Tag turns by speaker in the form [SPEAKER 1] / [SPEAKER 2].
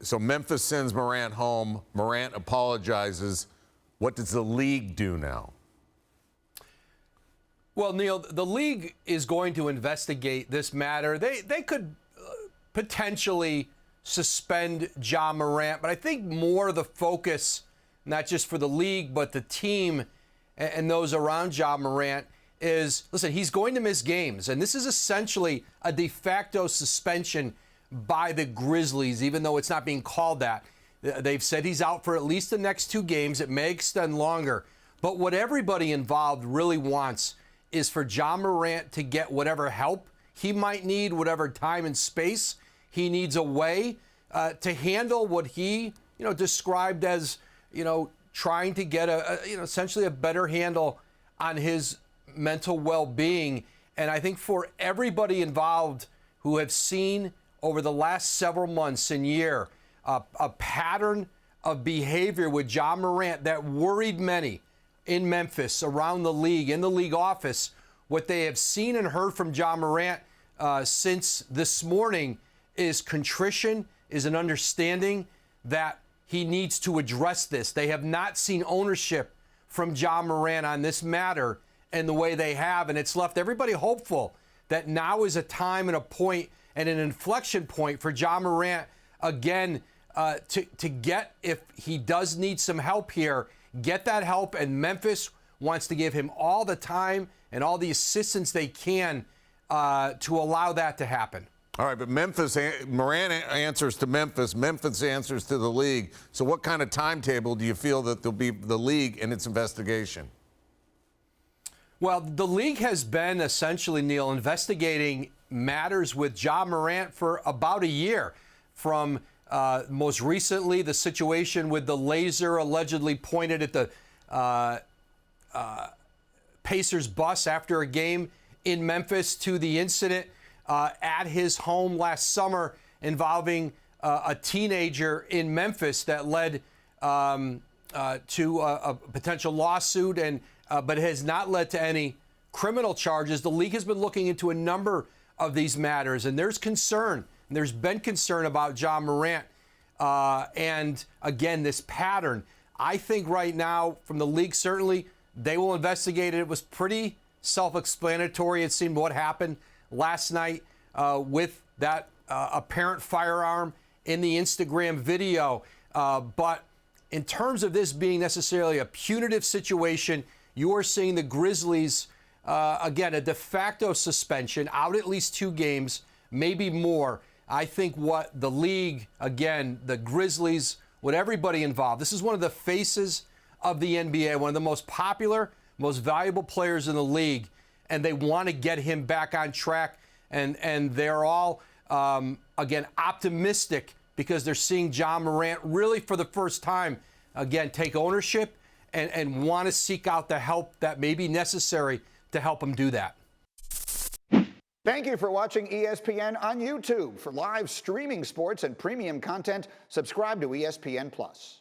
[SPEAKER 1] So Memphis sends Morant home. Morant apologizes. What does the league do now?
[SPEAKER 2] Well, Neil, the league is going to investigate this matter. They could potentially suspend Ja Morant, but I think more the focus, not just for the league, but the team and those around Ja Morant is, listen, he's going to miss games. And this is essentially a de facto suspension by the Grizzlies, even though it's not being called that. They've said he's out for at least the next 2 games. It may extend longer. But what everybody involved really wants is for Ja Morant to get whatever help he might need, whatever time and space he needs away to handle what he, described as, trying to get essentially a better handle on his mental well-being. And I think for everybody involved who have seen over the last several months and year a pattern of behavior with Ja Morant that worried many in Memphis, around the league, in the league office, what they have seen and heard from Ja Morant since this morning is contrition, is an understanding that he needs to address this. They have not seen ownership from Ja Morant on this matter and the way they have, and it's left everybody hopeful that now is a time and a point and an inflection point for Ja Morant again to get, if he does need some help here, get that help, and Memphis wants to give him all the time and all the assistance they can to allow that to happen.
[SPEAKER 1] All right, but Morant answers to Memphis. Memphis answers to the league. So what kind of timetable do you feel that there'll be the league in its investigation?
[SPEAKER 2] Well, the league has been essentially, Neil, investigating matters with Ja Morant for about a year. From most recently, the situation with the laser allegedly pointed at the Pacers bus after a game in Memphis, to the incident at his home last summer involving a teenager in Memphis that led to a potential lawsuit, and but has not led to any criminal charges. The league has been looking into a number of these matters, and there's concern. And there's been concern about Ja Morant. And again, this pattern. I think right now, from the league, certainly, they will investigate it. It was pretty self-explanatory, it seemed, what happened last night with that apparent firearm in the Instagram video. But in terms of this being necessarily a punitive situation, you are seeing the Grizzlies, again, a de facto suspension, out at least 2 games, maybe more. I think what the league, again, the Grizzlies, what everybody involved, this is one of the faces of the NBA, one of the most popular, most valuable players in the league, and they want to get him back on track. And they're all, again, optimistic because they're seeing Ja Morant really for the first time, again, take ownership and want to seek out the help that may be necessary to help him do that.
[SPEAKER 3] Thank you for watching ESPN on YouTube. For live streaming sports and premium content, subscribe to ESPN+.